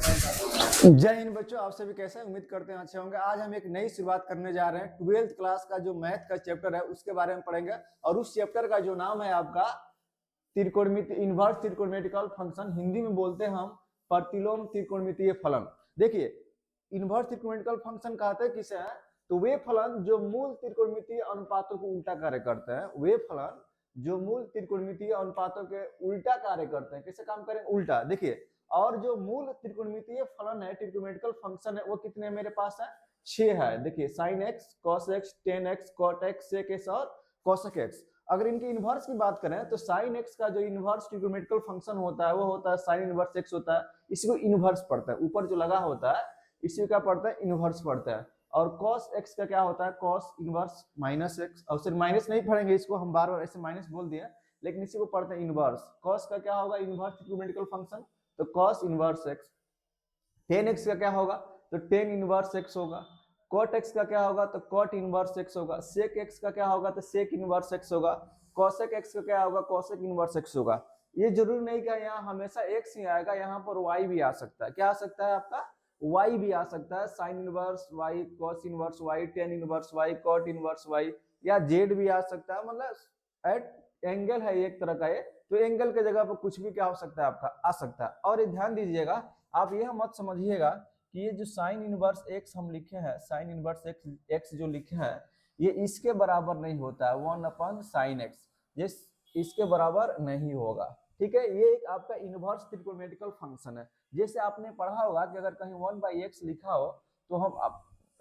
जय हिंद बच्चों, आप सभी कैसे हैं? उम्मीद करते हैं अच्छे होंगे। आज हम एक नई शुरुआत करने जा रहे हैं। 12th क्लास का जो मैथ का चैप्टर है उसके बारे में पढ़ेंगे और उस चैप्टर का जो नाम है आपका त्रिकोणमिति इनवर्स त्रिकोणमितिकल फंक्शन, हिंदी में बोलते हैं हम प्रतिलोम त्रिकोणमितीय फलन। देखिए, इनवर्स त्रिकोणमितिकल फंक्शन कहते हैं किसे है, तो वे फलन जो मूल त्रिकोणमितीय अनुपातों को उल्टा कार्य करते हैं, वे फलन जो मूल त्रिकोणमितीय अनुपातों के उल्टा कार्य करते हैं। कैसे काम करें? उल्टा। देखिए, और जो मूल त्रिकोणमितीय फलन है, त्रिकोणमितिकल फंक्शन है, वो कितने मेरे पास है? 6 है। देखिए, sin x, cos x, tan x, cot x, sec x और cosec x। अगर इनके इनवर्स की बात करें तो sin x का जो इनवर्स ट्रिगोनोमेट्रिकल फंक्शन होता है वो होता है sin इनवर्स x होता है। इसी को इनवर्स पढ़ता है, ऊपर जो लगा होता है इसी का पढ़ता है इनवर्स पढ़ता है। और cos x का क्या होता है? cos inverse minus x। और सिर्फ माइनस नहीं पढ़ेंगे इसको, हम बार बार ऐसे माइनस बोल दिए, लेकिन इसी को पढ़ते हैं इनवर्स। cos का क्या होगा? इनवर्स ट्रिगोनोमेट्रिकल फंक्शन, तो cos inverse x। tan x का क्या होगा? तो tan इनवर्स x होगा। cot x का क्या होगा? तो cot इनवर्स x होगा। sec x का क्या होगा? तो sec इनवर्स x होगा। cosec x का क्या होगा? cosec इनवर्स x होगा। ये जरूरी नहीं कि यहाँ हमेशा x ही आएगा, यहाँ पर y भी आ सकता है। क्या आ सकता है आपका? y भी आ सकता है। sin inverse y, cos inverse y, tan inverse y, cot inverse y, या z भी आ सकता है। मतलब एट एंगल है एक तरह का ये, तो एंगल के जगह पर कुछ भी क्या हो सकता है आपका? आ सकता है। और ये ध्यान दीजिएगा, आप यह मत समझिएगा कि ये जो साइन इनवर्स एक्स हम लिखे हैं, साइन इनवर्स एक्स जो लिखे हैं, ये इसके बराबर नहीं होता है 1/sin x। ये इसके बराबर नहीं होगा, ठीक है। ये एक आपका इनवर्स त्रिकोणमितिकल फंक्शन है। जैसे आपने पढ़ा होगा कि अगर कहीं 1/x लिखा हो तो हम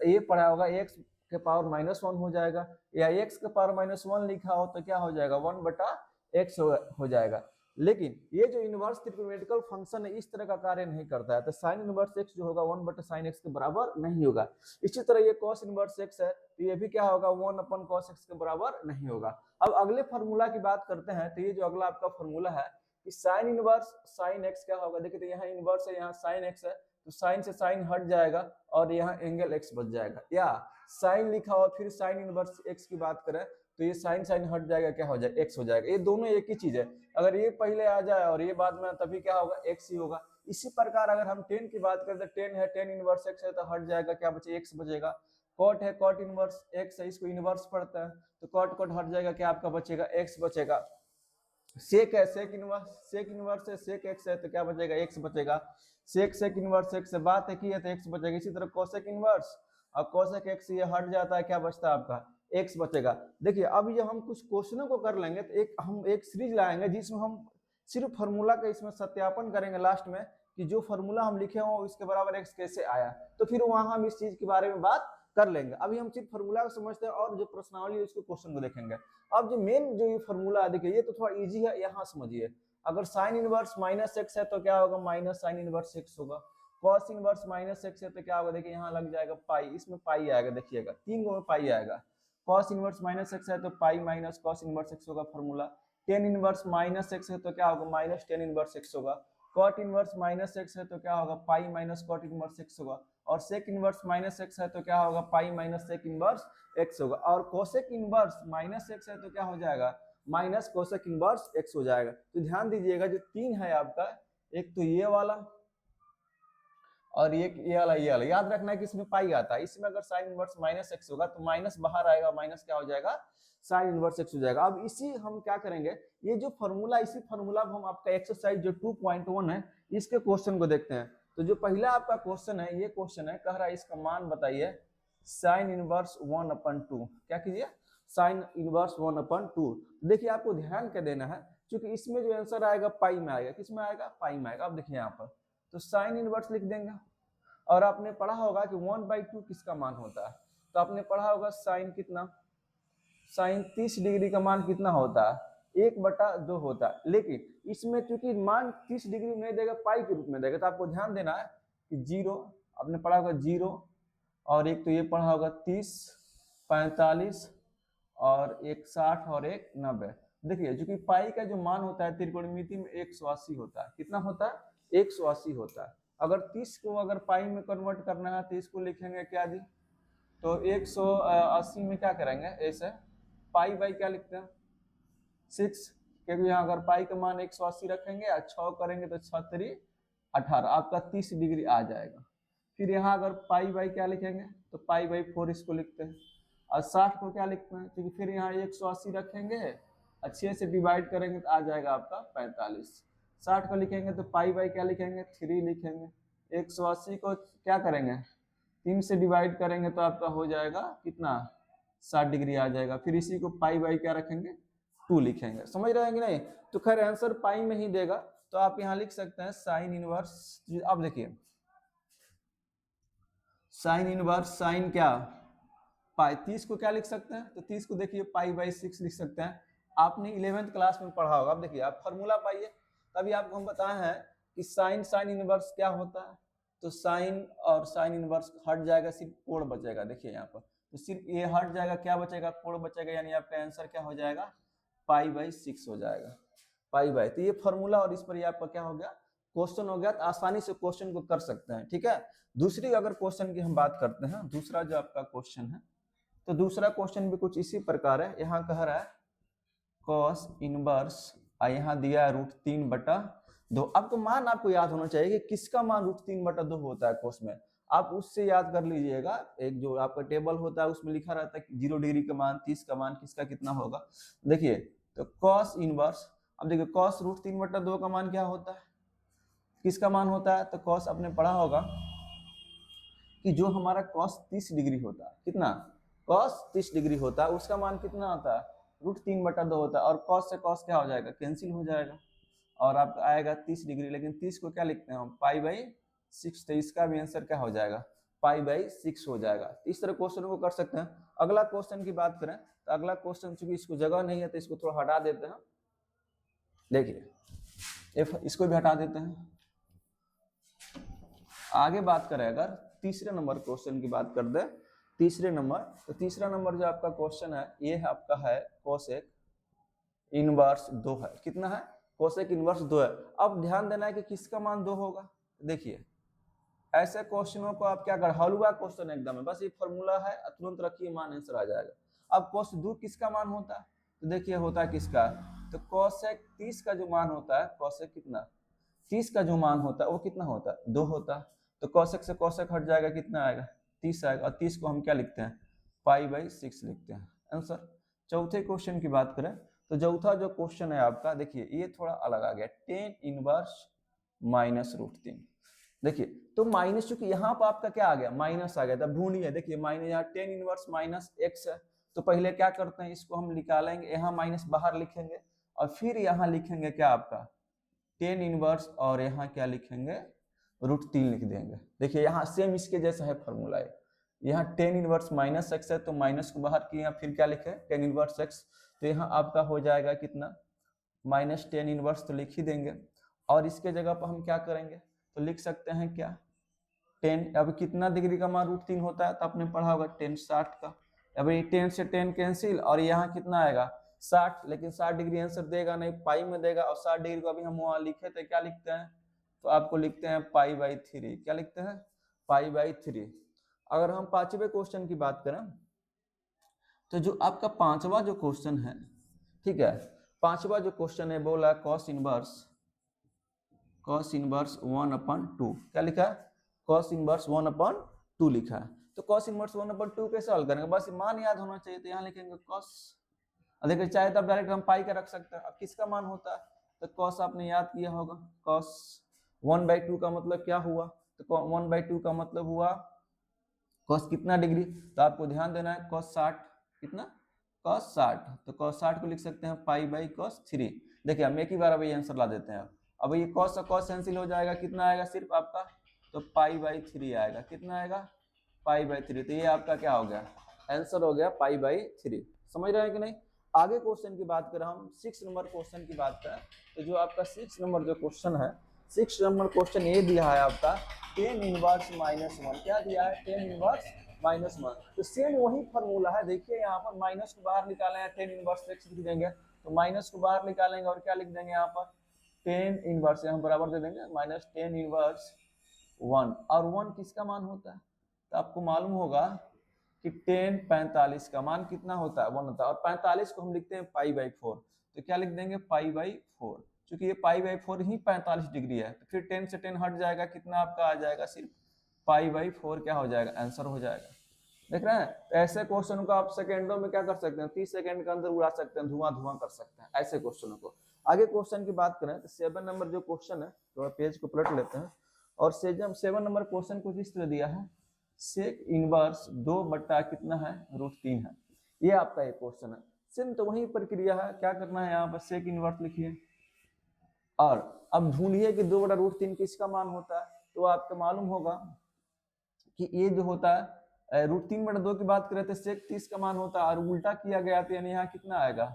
ये पढ़ा होगा x के पावर -1 हो जाएगा, या x के पावर -1 लिखा हो तो क्या हो जाएगा? 1/x हो जाएगा। लेकिन ये जो इनवर्स त्रिकोणमितिकल फंक्शन है इस तरह का कार्य नहीं करता है, तो sin इनवर्स x जो होगा 1/sin x के बराबर नहीं होगा। इसी तरह ये cos इनवर्स x है, तो ये भी क्या होगा? 1/cos x के बराबर नहीं होगा। अब अगले फार्मूला की बात करते हैं, तो ये जो अगला आपका फार्मूला है कि sin इनवर्स sin x क्या होगा? देखिए, तो यहाँ इनवर्स है, यहाँ sin x है, तो sin से sin हट जाएगा और यहाँ एंगल x बच जाएगा। या sin लिखा हो फिर sin इनवर्स x की बात करें तो ये sin हट जाएगा, क्या हो जाएगा? x हो जाएगा। ये दोनों एक ही चीज है। अगर ये पहले आ जाए और ये बाद में, तभी क्या होगा? x ही होगा। इसी प्रकार अगर हम tan की बात करें तो tan है, tan इनवर्स x है, तो हट जाएगा, क्या बचे? x बचेगा। cot है, cot इनवर्स x है, इसको इनवर्स पढ़ता है, तो cot हट जाएगा, क्या आपका बचेगा? x बचेगा। सेक है, सेक इनवर्स है, सेक एक्स है, तो क्या बचेगा? एक्स बचेगा। सेक इनवर्स एक्स से बात है की है तो एक्स बचेगा। इसी तरह कोसेक इनवर्स और कोसेक एक्स ये हट जाता है, क्या बचता है आपका? एक्स बचेगा। देखिए, अब ये हम कुछ क्वेश्चनों को कर लेंगे तो हम एक सीरीज लाएंगे जिसमें हम सिर्फ फार्मूला का इसमें सत्यापन करेंगे लास्ट में कि जो फार्मूला हम लिखे हो इसके बराबर एक्स कैसे आया, तो फिर वहां हम इस चीज के बारे में बात कर लेंगे। अभी हम सिर्फ फार्मूला को समझते हैं और जो प्रश्नावली है उसके क्वेश्चन को देखेंगे। अब जो मेन जो ये फार्मूला है, देखिए ये तो थोड़ा इजी है, यहाँ समझिए। अगर साइन इनवर्स -x है तो क्या होगा? माइनस साइन इनवर्स x होगा। कॉस इनवर्स -x है तो क्या होगा? देखिए यहाँ लग जाएगा पाई, इसमें पाई आएगा, देखिएगा 3 गो में पाई आएगा। कॉस इनवर्स -x है तो pi minus cos inverse x होगा फार्मूला। टेन इनवर्स -x है तो क्या होगा? माइनस टेन इनवर्स x होगा। कॉट इनवर्स -x है तो क्या होगा? Pi minus cot inverse x होगा। और सेक इनवर्स -x है तो क्या होगा? Pi minus sec inverse x होगा। और कोसेक इनवर्स -x है तो क्या हो जाएगा? माइनस कोसेक इनवर्स x हो जाएगा। तो ध्यान दीजिएगा, जो 3 है आपका, एक तो ये वाला और ये वाला याद रखना है कि इसमें पाई आता है। इसमें अगर साइन इनवर्स -x होगा तो माइनस बाहर आएगा, माइनस क्या हो जाएगा? साइन इनवर्स x हो जाएगा। अब इसी हम क्या करेंगे, ये जो फार्मूला, इसी फार्मूला हम आपका एक्सरसाइज जो 2.1 है इसके क्वेश्चन को देखते हैं। तो जो पहला आपका क्वेश्चन है, ये क्वेश्चन है, कह रहा है इसका मान बताइए साइन इनवर्स 1/2। क्या कीजिए? Sine inverse 1/2। देखिए, आपको ध्यान क्या देना है, क्योंकि इसमें जो आंसर आएगा पाई में आएगा। किस में आएगा? पाई में आएगा। अब देखिए यहाँ पर तो साइन इनवर्स लिख देंगे। और आपने पढ़ा होगा कि 1/2 किसका मान होता है, तो आपने पढ़ा होगा साइन कितना, साइन 30 डिग्री का मान कितना होता है? 1/2 होता है। लेकिन इसमें चूंकि मान 30 डिग्री नहीं देगा, पाई के रूप में देगा, तो आपको ध्यान देना है कि 0, आपने पढ़ा होगा 0, और एक तो ये पढ़ा होगा 30, 45 और एक 60 और एक 90। देखिए, चूंकि पाई का जो मान होता है त्रिकोणमिति में 180 होता है। कितना होता है? 180 होता है। अगर 30 को अगर पाई में कन्वर्ट करना है तो इसको लिखेंगे क्या जी? तो 180 में क्या करेंगे? ऐसे पाई बाई क्या लिखते हैं? 6, क्योंकि यहाँ अगर पाई का मान 180 रखेंगे और 6 करेंगे तो 6 3 18, आपका 30 डिग्री आ जाएगा। फिर यहाँ अगर पाई बाई क्या लिखेंगे तो पाई बाई 4 इसको लिखते हैं, और 60 को क्या लिखते हैं, क्योंकि फिर यहाँ 180 रखेंगे, अच्छे से डिवाइड करेंगे तो आ जाएगा आपका 45। 60 को लिखेंगे तो पाई बाई क्या लिखेंगे 3 लिखेंगे। 180 को क्या करेंगे 3 से डिवाइड करेंगे तो आपका हो जाएगा कितना 60 डिग्री आ जाएगा। फिर इसी को पाई बाई क्या रखेंगे 2 लिखेंगे। समझ रहे हैं कि नहीं? तो खैर आंसर पाई में ही देगा, तो आप यहाँ लिख सकते हैं साइन इनवर्स। अब देखिए साइन इनवर्स साइन क्या पाई, 30 को क्या लिख सकते हैं तो 30 को देखिए पाई बाई 6 लिख सकते हैं। आपने 11th क्लास में पढ़ा होगा। अब देखिए आप फॉर्मूला पाइए, तभी आपको हम बताए हैं कि साइन साइन इनवर्स क्या होता है। तो साइन और साइन इनवर्स हट जाएगा, सिर्फ कोण बचेगा। देखिए यहाँ पर तो सिर्फ ये हट जाएगा, क्या बचेगा कोण बचेगा, यानी आपका आंसर क्या हो जाएगा पाई बाई 6 हो जाएगा, पाई बाई। तो ये फॉर्मूला और इस पर ये आपका क्या हो गया क्वेश्चन हो गया। तो आसानी से क्वेश्चन को कर सकते हैं, ठीक है। दूसरी अगर क्वेश्चन की हम बात करते हैं, दूसरा जो आपका क्वेश्चन है, तो दूसरा क्वेश्चन भी कुछ इसी प्रकार है। यहाँ कह रहा है cos इनवर्स, यहाँ दिया है √3/2। आपको मान आपको याद होना चाहिए कि किसका मान √3/2 होता है कोस में, आप उससे याद कर लीजिएगा। एक जो आपका टेबल होता है उसमें लिखा रहता है 0 डिग्री का मान, 30 का मान, किसका कितना होगा। देखिए तो cos इनवर्स, अब देखिए cos √3/2 का मान क्या होता है, किसका मान होता है, तो cos आपने पढ़ा होगा कि जो हमारा cos 30 डिग्री होता है, कितना cos 30 डिग्री होता है, उसका मान कितना होता है √3/2 होता है। और cos से cos क्या हो जाएगा कैंसिल हो जाएगा, और आपका आएगा 30 डिग्री। लेकिन 30 को क्या लिखते हैं हम पाई बाई 6, तो इसका भी आंसर क्या हो जाएगा पाई बाई 6 हो जाएगा। इस तरह क्वेश्चन को कर सकते हैं। अगला क्वेश्चन की बात करें तो अगला क्वेश्चन चूंकि इसको जगह नहीं है तो इसको थोड़ा हटा देते हैं। देखिए इसको भी हटा देते हैं। आगे बात करें अगर तीसरे नंबर क्वेश्चन की बात कर दे, तीसरे नंबर, तो तीसरा नंबर जो आपका क्वेश्चन है ये आपका है कोसेक इनवर्स 2 है। कितना है कोसेक इनवर्स 2 है। अब ध्यान देना है कि किसका मान 2 होगा। देखिए ऐसे क्वेश्चनों को आप क्या कर, हलवा क्वेश्चन एकदम है, बस ये फॉर्मूला है, तुरंत रखिए मान आंसर आ जाएगा। अब cos 2 किसका मान होता है, तो देखिए होता है किसका, तो कोसेक 30 का जो मान होता है, कोसेक कितना 30 का जो मान होता है वो कितना होता है 2 होता है। तो कोसेक से कोसेक हट जाएगा, कितना आएगा 30 आएगा, और 30 को हम क्या लिखते हैं पाई बाई 6 लिखते हैं आंसर। चौथे क्वेश्चन की बात करें तो चौथा जो क्वेश्चन है आपका, देखिए ये थोड़ा अलग आ गया, tan इनवर्स माइनस √3। देखिए तो माइनस, चूंकि यहाँ पर आपका क्या आ गया माइनस आ गया था, भूनिए। देखिए माइनस यहाँ tan इनवर्स माइनस x है, तो पहले क्या करते हैं इसको हम निकालेंगे, यहाँ माइनस बाहर लिखेंगे और फिर यहाँ लिखेंगे क्या आपका tan इनवर्स, और यहाँ क्या लिखेंगे √3 लिख देंगे। देखिए यहाँ सेम इसके जैसा है फॉर्मूला है, यहाँ tan इनवर्स माइनस x है तो माइनस को बाहर किया, फिर क्या लिखे tan इनवर्स x, तो यहाँ आपका हो जाएगा कितना माइनस tan इनवर्स, तो लिख ही देंगे। और इसके जगह पर हम क्या करेंगे तो लिख सकते हैं क्या 10, अब कितना डिग्री का मान √3 होता है तो आपने पढ़ा होगा tan 60 का। अब ये 10 से 10 कैंसिल, और यहाँ कितना आएगा 60, लेकिन 60 डिग्री आंसर देगा नहीं, पाई में देगा। और 60 डिग्री को अभी हम वहाँ लिखे थे, क्या लिखते हैं तो आपको लिखते हैं पाई बाई 3। क्या लिखते हैं पाई बाई 3। अगर हम पांचवें क्वेश्चन की बात करें तो जो आपका पांचवा जो क्वेश्चन है, ठीक है, पांचवा जो क्वेश्चन है बोला cos इनवर्स 1/2। क्या लिखा है cos इनवर्स 1/2 लिखा है। तो cos इनवर्स 1/2 कैसे हल करेंगे, बस मान याद होना चाहिए, तो यहाँ लिखेंगे cos। देखिए चाहे तो डायरेक्ट हम पाई का रख सकते हैं। अब किसका मान होता है तो cos आपने याद किया होगा, cos 1/2 का मतलब क्या हुआ, तो 1/2 का मतलब हुआ cos कितना डिग्री, तो आपको ध्यान देना है cos 60, कितना cos 60, तो cos 60 को लिख सकते हैं पाई बाई cos 3। देखिए हम एक ही बार अभी आंसर ला देते हैं। अब ये cos से cos कैंसिल हो जाएगा, कितना आएगा सिर्फ आपका तो पाई बाई 3 आएगा, कितना आएगा पाई बाई 3। तो ये आपका क्या हो गया आंसर हो गया पाई बाई 3। समझ रहे हैं कि नहीं। आगे क्वेश्चन की बात करें हम 6 नंबर क्वेश्चन की बात करें तो जो आपका 6 नंबर जो क्वेश्चन है, 6 नंबर क्वेश्चन ये दिया है आपका tan इनवर्स -1। क्या दिया है tan इनवर्स -1, तो सेम वही फॉर्मूला है। देखिए यहाँ पर माइनस को बाहर निकाले हैं, tan इनवर्स x लिख देंगे, तो माइनस को बाहर निकालेंगे और क्या लिख देंगे यहाँ पर tan इनवर्स, यहाँ बराबर दे देंगे माइनस tan इनवर्स 1। और 1 किसका मान होता है तो आपको मालूम होगा कि tan 45 का मान कितना होता है 1 होता है, और 45 को हम लिखते हैं पाई बाई 4, तो क्या लिख देंगे पाई बाई 4। क्योंकि ये π/4 ही 45 डिग्री है, तो फिर 10 से 10 हट जाएगा, कितना आपका आ जाएगा, सिर्फ π/4 क्या हो जाएगा, आंसर हो जाएगा। देख रहे हैं, तो ऐसे क्वेश्चन को आप सेकेंडों में क्या कर सकते हैं, 30 सेकंड के अंदर उड़ा सकते हैं, धुआं कर सकते हैं ऐसे क्वेश्चनों को। आगे क्वेश्चन की बात करें तो 7 नंबर जो क्वेश्चन है, तो पेज को पलट लेते हैं, और 7 नंबर क्वेश्चन कुछ इस तरह दिया है, सेक इनवर्स 2 बट्टा कितना है, √3 है। ये आपका एक क्वेश्चन है, सेम तो वही प्रक्रिया है, क्या करना है, यहाँ पर सेक इनवर्स लिखिए, और अब ढूंढिए कि 2/√3 किसका मान होता है। तो आपको मालूम होगा कि ये जो होता है √3/2 की बात करें तो सेक 30 का मान होता है, और उल्टा किया गया तो यानी यहाँ कितना आएगा,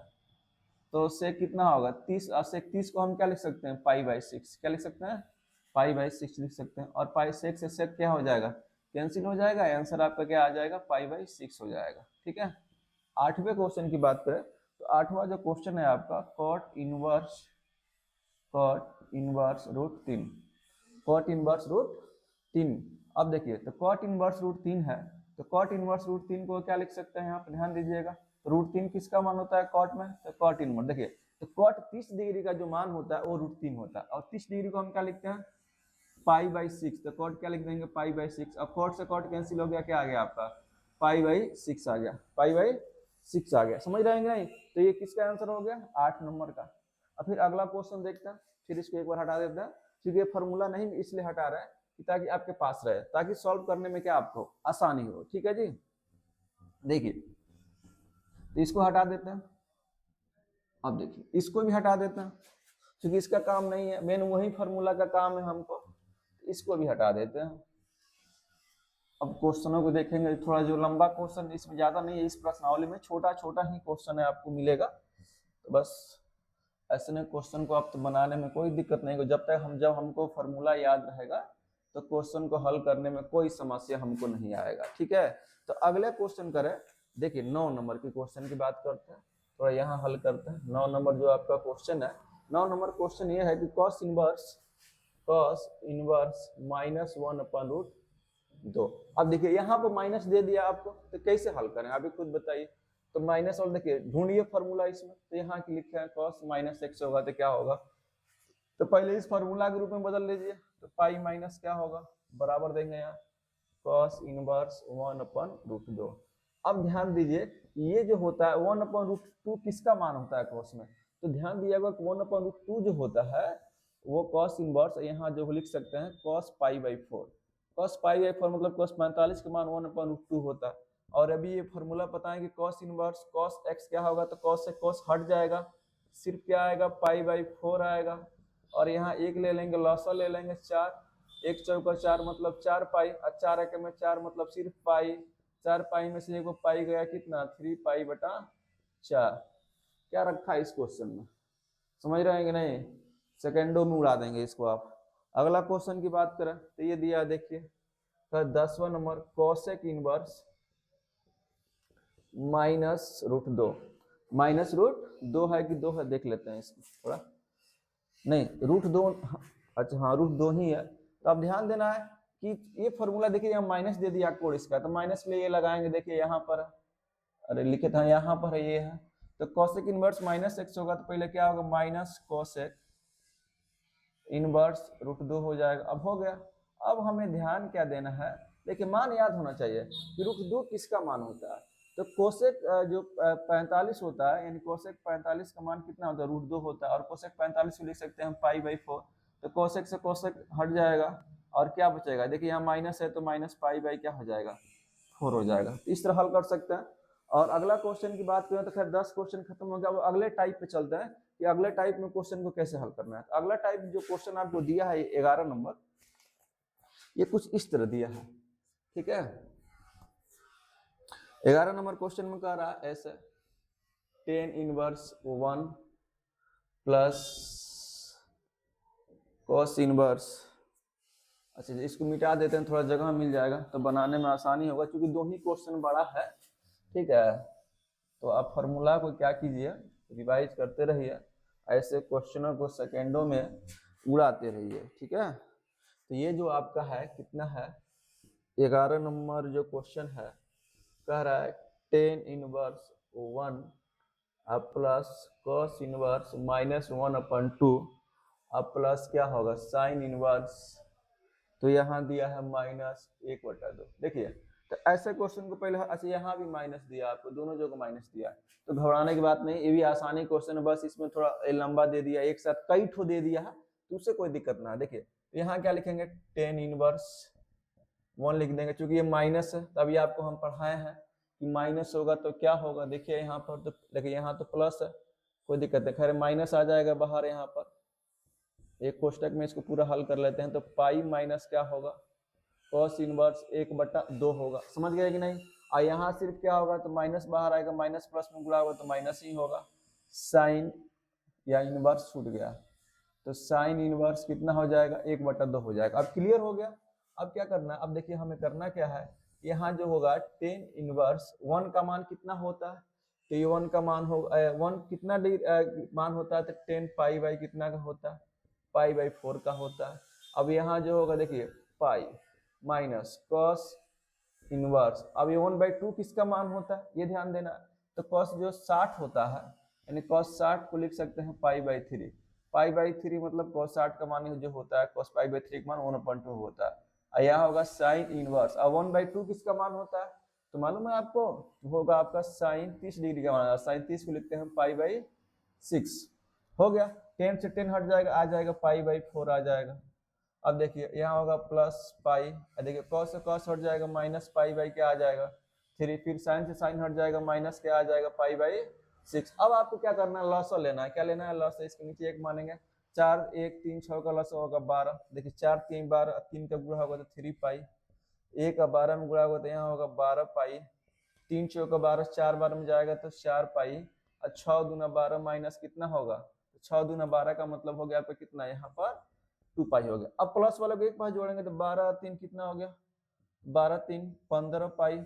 तो सेक कितना होगा 30, और सेक 30 को हम क्या लिख सकते हैं, π/6, क्या लिख सकते हैं, π/6 लिख सकते हैं, और π/6 से सेक क्या हो जाएगा, कैंसिल हो जाएगा, आंसर आपका क्या आ जाएगा, π/6 हो जाएगा। ठीक है, 8वें क्वेश्चन की बात करें तो 8वां जो क्वेश्चन है आपका cot इनवर्स √3, cot इनवर्स √3। अब देखिए, तो cot इनवर्स √3 है, तो cot इनवर्स √3 को क्या लिख सकते हैं, यहाँ पर ध्यान दीजिएगा, √3 किसका मान होता है cot में, तो cot इनवर्स, देखिए तो cot 30 डिग्री का जो मान होता है वो √3 होता है, और 30 डिग्री को हम क्या लिखते हैं, π/6, तो cot क्या लिख देंगे, π/6, अब cot से cot कैंसिल हो गया, क्या आ गया आपका, π/6 आ गया, π/6 आ गया, समझ रहे हैं नहीं। तो ये किसका आंसर हो गया, 8 नंबर का। अब फिर अगला क्वेश्चन देखते हैं, फिर इसको एक बार हटा देते हैं, क्योंकि ये फॉर्मूला नहीं इसलिए हटा रहे हैं कि ताकि आपके पास रहे, ताकि सॉल्व करने में क्या आपको आसानी हो। ठीक है जी, देखिए तो इसको हटा देते हैं, अब देखिए इसको भी हटा देते हैं, क्योंकि इसका काम नहीं है, मेन वही फॉर्मूला का काम है हमको, इसको भी हटा देते हैं। अब क्वेश्चनों को देखेंगे, थोड़ा जो लंबा क्वेश्चन इसमें ज्यादा नहीं है, इस प्रश्नावली में छोटा छोटा ही क्वेश्चन है आपको मिलेगा, तो बस ऐसे में क्वेश्चन को आप तो बनाने में कोई दिक्कत नहीं हो, जब हमको फॉर्मूला याद रहेगा तो क्वेश्चन को हल करने में कोई समस्या हमको नहीं आएगा। ठीक है, तो अगले क्वेश्चन करें, देखिए 9 नंबर की क्वेश्चन की बात करते हैं, थोड़ा यहाँ हल करते हैं। 9 नंबर जो आपका क्वेश्चन है, 9 नंबर क्वेश्चन ये है कि cos इनवर्स -1/√2। अब देखिए यहाँ पर माइनस दे दिया आपको, तो कैसे हल करें, अभी खुद बताइए। तो माइनस, और देखिए ढूंढिए फॉर्मूला इसमें, तो यहाँ की लिखा है cos -x होगा तो क्या होगा, तो पहले इस फॉर्मूला के रूप में बदल लीजिए, तो पाई माइनस क्या होगा, बराबर देंगे यहाँ cos इनवर्स 1/√2। अब ध्यान दीजिए, ये जो होता है 1/√2 किसका मान होता है cos में, तो ध्यान दीजिएगा 1/√2 जो होता है वो cos इनवर्स, यहाँ जो लिख सकते हैं cos π/4, cos π/4 मतलब cos 45 का मान 1/√2 होता है। और अभी ये फॉर्मूला पता है कि cos इनवर्स cos x क्या होगा, तो cos से cos हट जाएगा, सिर्फ क्या आएगा, π/4 आएगा, और यहाँ एक ले लेंगे, लॉसा ले लेंगे 4, 1 चौका 4 मतलब 4 पाई, और 4 एक में 4 मतलब सिर्फ पाई, 4 पाई में से एक पाई गया कितना, 3π/4। क्या रखा है इस क्वेश्चन में, समझ रहे हैं कि नहीं, सेकेंडों में उड़ा देंगे इसको आप। अगला क्वेश्चन की बात करें तो ये दिया है, देखिए तो 10वां नंबर कोसेक इनवर्स -√2, -√2 है कि 2 है, देख लेते हैं इसको थोड़ा, नहीं √2, अच्छा हाँ √2 ही है। तो अब ध्यान देना है कि ये फॉर्मूला देखिए यहाँ माइनस दे दिया कोड इसका, तो माइनस में ये लगाएंगे, देखिए यहाँ पर, अरे लिखे था यहाँ पर है, ये है, तो कोसेक इनवर्स -x होगा, तो पहले क्या होगा, माइनस कोसेक इनवर्स √2 हो जाएगा। अब हो गया, अब हमें ध्यान क्या देना है, देखिए मान याद होना चाहिए कि √2 किसका मान होता है, तो कोसेक जो 45 होता है, यानी कोसेक 45 का मान कितना होता है, √2 होता है, और कोसेक 45 को लिख सकते हैं हम π/4, तो कोसेक से कोसेक हट जाएगा, और क्या बचेगा, देखिए यहाँ माइनस है तो माइनस पाई क्या हो जाएगा, 4 हो जाएगा। इस तरह हल कर सकते हैं। और अगला क्वेश्चन की बात करें तो खैर 10 क्वेश्चन खत्म हो गया, अब अगले टाइप पे चलते हैं कि अगले टाइप में क्वेश्चन को कैसे हल करना है। तो अगला टाइप जो क्वेश्चन आपको दिया है 11 नंबर, ये कुछ इस तरह दिया है, ठीक है। 11 नंबर क्वेश्चन में कह रहा है ऐसे, tan inverse 1 plus cos inverse, अच्छा इसको मिटा देते हैं, थोड़ा जगह मिल जाएगा तो बनाने में आसानी होगा, क्योंकि 2 ही क्वेश्चन बड़ा है, ठीक है। तो आप फॉर्मूला को क्या कीजिए, रिवाइज करते रहिए, ऐसे क्वेश्चनों को सेकेंडों में उड़ाते रहिए, ठीक है। तो ये जो आपका है कितना है, 11 नंबर जो क्वेश्चन है, कह रहा है tan inverse 1 plus cos inverse -1/2 अब प्लस क्या होगा साइन इनवर्स, तो यहाँ दिया है -1/2। देखिए तो ऐसे क्वेश्चन को पहले, अच्छा यहाँ भी माइनस दिया आपको, दोनों जगह माइनस दिया, तो घबराने की बात नहीं, ये भी आसानी क्वेश्चन है, बस इसमें थोड़ा लंबा दे दिया, एक साथ कई ठो दे दिया है, तो उससे कोई दिक्कत ना है। देखिए यहाँ क्या लिखेंगे, 10⁻1 लिख देंगे, क्योंकि ये माइनस है, तभी आपको हम पढ़ाए हैं कि माइनस होगा तो क्या होगा। देखिए यहाँ पर तो, देखिए यहाँ तो प्लस है, कोई दिक्कत नहीं, खैर माइनस आ जाएगा बाहर। यहाँ पर एक कोष्टक में इसको पूरा हल कर लेते हैं, तो पाई माइनस क्या होगा, cos इनवर्स 1/2 होगा। समझ गए कि नहीं। और यहाँ सिर्फ क्या होगा, तो माइनस बाहर आएगा, माइनस प्लस में गुणा होगा तो माइनस ही होगा। साइन या इनवर्स छूट गया, तो साइन इनवर्स कितना हो जाएगा, 1/2 हो जाएगा। अब क्लियर हो गया। अब क्या करना है, अब देखिए हमें करना क्या है, यहाँ जो होगा 10 इनवर्स 1 का मान कितना होता है, तो ये 1 का मान होगा, 1 कितना मान होता है, तो 10 पाई बाई कितना का होता है, पाई/4 का होता है। अब यहाँ जो होगा देखिए पाई माइनस कॉस इनवर्स, अब ये 1/2 किसका मान होता है, ये ध्यान देना। तो कॉस जो 60 होता है, यानी कॉस 60 को लिख सकते हैं पाई/3। पाई/3 मतलब कॉस 60 का मान जो होता है, कॉस पाई/3 का मान 1/2 होता है। यहाँ होगा साइन इनवर्स, अब 1/2 किसका मान होता है, तो मालूम है आपको, होगा आपका साइन 30 डिग्री का मान। साइन 30 को लिखते हैं पाई/6। हो गया, 10 से 10 हट जाएगा, आ जाएगा पाई/4 आ जाएगा। अब देखिए यहाँ होगा प्लस पाई, देखिए कॉस से कॉस हट जाएगा, माइनस पाई क्या आ जाएगा 3, फिर साइन से साइन हट जाएगा, माइनस क्या आ जाएगा पाई/6। अब आपको क्या करना है, लॉस लेना है। क्या लेना है, लॉस। इसके नीचे 1 मानेंगे, 4 1 3 6 का लॉस होगा 12। देखिए 4 3 12, 3 का गुणा होगा तो 3 पाई, 1 का 12 में गुणा होगा तो यहाँ होगा 12 पाई, 3 4 का 12, 4 बार में जाएगा तो 4 पाई, और 6 दूना 12 माइनस कितना होगा, 6 दूना 12 का मतलब हो गया आपका कितना, यहाँ पर 2 पाई हो गया। अब प्लस वाले को एक पाई जोड़ेंगे तो 12 3 कितना हो गया, 12 3 15 पाई,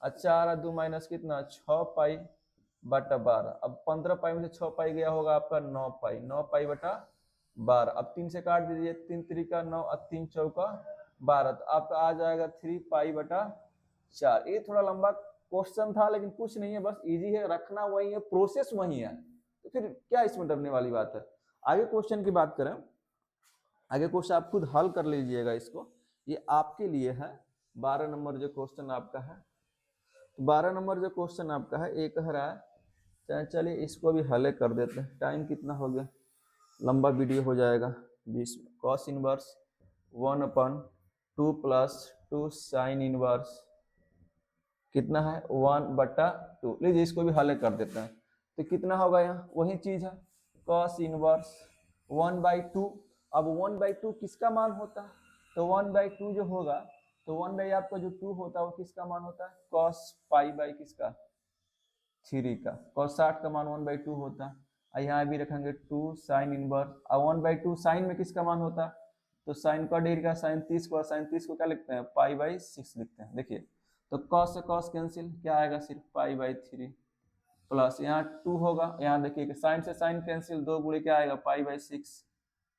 और 4 और 2 माइनस कितना 6 पाई बटा 12। अब 15 पाई में से 6 पाई गया होगा आपका 9 पाई, 9 पाई बटा 12। अब 3 से काट दीजिए, 3 3 का 9 और 3 चौका 12, तो आपका आ जाएगा 3 पाई बटा 4। ये थोड़ा लंबा क्वेश्चन था, लेकिन कुछ नहीं है, बस इजी है, रखना वही है, प्रोसेस वही है, तो फिर क्या इसमें डरने वाली बात है। आगे क्वेश्चन की बात करें, आगे क्वेश्चन आप खुद हल कर लीजिएगा इसको, ये आपके लिए है। 12 नंबर जो क्वेश्चन आपका है, तो 12 नंबर जो क्वेश्चन आपका है, एक कह रहा है, चलिए इसको भी हल कर देते हैं, टाइम कितना हो गया, लंबा वीडियो हो जाएगा 20 में। Cos inverse 1/2 plus 2 sine inverse कितना है 1/2। लीजिए इसको भी हल कर देते हैं, तो कितना होगा, यहाँ वही चीज है, कॉस इनवर्स 1/2। अब 1/2 किसका मान होता है, तो 1/2 जो होगा, तो 1 आपका जो 2 होता है वो किसका मान होता है, कॉस पाई किसका 3 का। कॉस 60 का मान 1/2 होता है। यहाँ भी रखेंगे 2 साइन इनवर्स, और 1/2 साइन में किसका मान होता है, तो साइन का डिग्री का साइन 30 को, साइन 30 को क्या लिखते हैं पाई/6 लिखते हैं। देखिए तो कॉस से कॉस कैंसिल, क्या आएगा सिर्फ पाई/3 प्लस यहाँ 2 होगा, यहाँ देखिए साइन से साइन कैंसिल, 2 गुणे क्या आएगा पाई/6,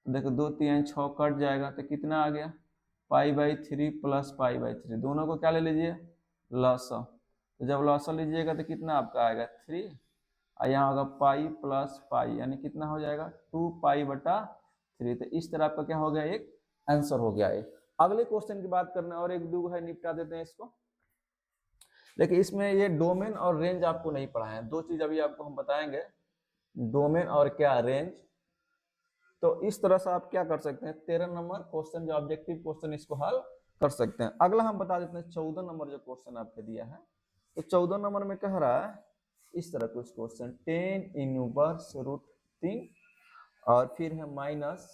देखो 2 3 6 कट जाएगा, तो कितना आ गया पाई/3 प्लस पाई/3। दोनों को क्या ले लीजिए, लॉसा। तो जब लॉसा लीजिएगा तो कितना आपका आएगा 3, और यहाँ होगा पाई प्लस पाई, यानी कितना हो जाएगा 2 पाई/3। तो इस तरह आपका क्या हो गया, एक आंसर हो गया है। अगले क्वेश्चन की बात करना, और एक दो है, निपटा देते हैं इसको। देखिए इसमें ये डोमेन और रेंज आपको नहीं पढ़ाए हैं, 2 चीज अभी आपको हम बताएंगे, डोमेन और क्या रेंज। तो इस तरह से आप क्या कर सकते हैं, 13 नंबर क्वेश्चन जो ऑब्जेक्टिव क्वेश्चन, इसको हल कर सकते हैं। अगला हम बता देते हैं 14 नंबर जो क्वेश्चन आपके दिया है, तो 14 नंबर में कह रहा है इस तरह कुछ क्वेश्चन, 10 इनवर्स रूट 3 और फिर है माइनस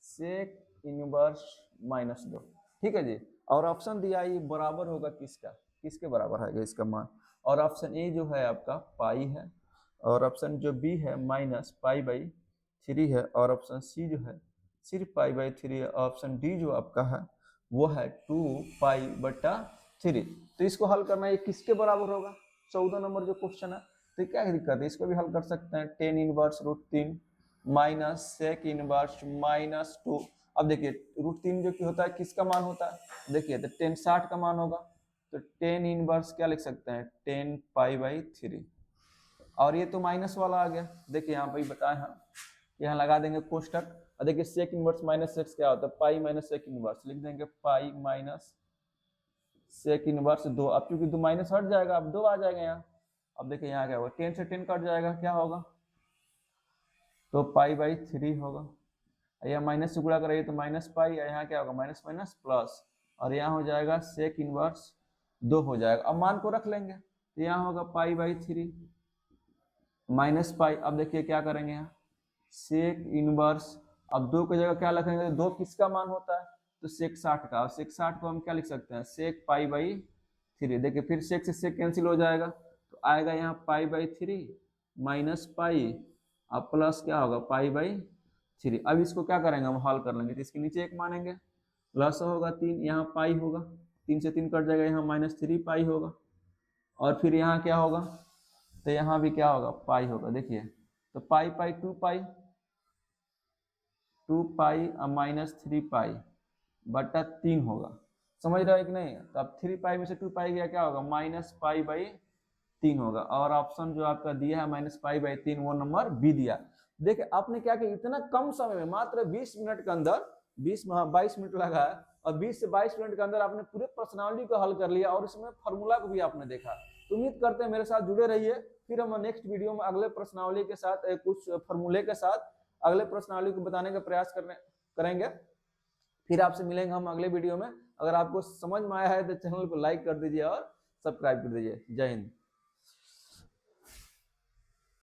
सेक इनवर्स -2। ठीक है जी, और ऑप्शन दिया ये बराबर होगा किसका, किसके बराबर है इसका मान, और ऑप्शन ए जो है आपका पाई है, और ऑप्शन जो बी है माइनस पाई/3 है, और ऑप्शन सी जो है सिर्फ पाई/3 है, ऑप्शन डी जो आपका है वो है 2 पाई/3। तो इसको हल करना, ये किसके बराबर होगा, 14 नंबर जो क्वेश्चन है। तो क्या दिक्कत है, इसको भी हल कर सकते हैं, 10 inverse root 3 minus sec inverse -2। अब देखिए रूट 3 जो कि होता है किसका मान होता है, देखिए तो 10 60 का मान होगा, तो 10 इनवर्स क्या लिख सकते हैं 10 पाई/3, और ये तो माइनस वाला आ गया। देखिए यहाँ पे बताए हम, यहाँ लगा देंगे कोष्टक, और देखिए सेक इनवर्स माइनस एक्स क्या होता है, पाई माइनस सेक इनवर्स, लिख देंगे पाई माइनस सेक इनवर्स 2। अब क्योंकि 2 माइनस हट जाएगा, अब 2 आ जाएगा यहाँ। अब देखिए यहाँ क्या होगा, 10 से 10 कट जाएगा, क्या होगा, तो पाई बाई 3 होगा। यह माइनस से गुणा करेंगे तो माइनस पाई, यहाँ क्या होगा माइनस माइनस प्लस, और यहाँ हो जाएगा सेक इनवर्स 2 हो जाएगा। अब मान को रख लेंगे तो यहाँ होगा पाई बाई 3 माइनस पाई। अब देखिए क्या करेंगे यहाँ सेक इनवर्स, अब 2 की जगह क्या लिखेंगे, 2 किसका मान होता है, तो सेक 60 का। और सेक 60 को हम क्या लिख सकते हैं, सेक पाई बाई 3। देखिए फिर सेक से सेक कैंसिल हो जाएगा, तो आएगा यहाँ पाई बाई 3 माइनस पाई, अब प्लस क्या होगा पाई बाई 3। अब इसको क्या करेंगे हम हल कर लेंगे, तो इसके नीचे 1 मानेंगे, प्लस होगा 3, यहाँ पाई होगा, 3 से 3 कट जाएगा, यहाँ माइनस 3 पाई होगा, और फिर यहाँ क्या होगा, तो यहाँ भी क्या होगा पाई होगा। देखिए तो पाई पाई 2 पाई, 2 पाई और माइनस 3 पाई बटा 3 होगा, समझ रहे हो कि नहीं। तो अब 3 पाई में से 2 पाई गया, क्या होगा माइनस पाई बाई 3 होगा। और ऑप्शन जो आपका दिया है माइनस पाई बाई 3, वो नंबर बी दिया। देखिए आपने क्या किया, इतना कम समय में मात्र 20 मिनट के अंदर 22 मिनट लगा है, और 20 से 22 मिनट के अंदर आपने पूरे प्रश्नावली को हल कर लिया, और इसमें फॉर्मूला को भी आपने देखा। तो उम्मीद करते हैं मेरे साथ जुड़े रहिए, फिर हम नेक्स्ट वीडियो में अगले प्रश्नावली के साथ कुछ फॉर्मूले के साथ अगले प्रश्नावली को बताने का प्रयास करेंगे। फिर आपसे मिलेंगे हम अगले वीडियो में। अगर आपको समझ में आया है तो चैनल को लाइक कर दीजिए और सब्सक्राइब कर दीजिए। जय हिंद।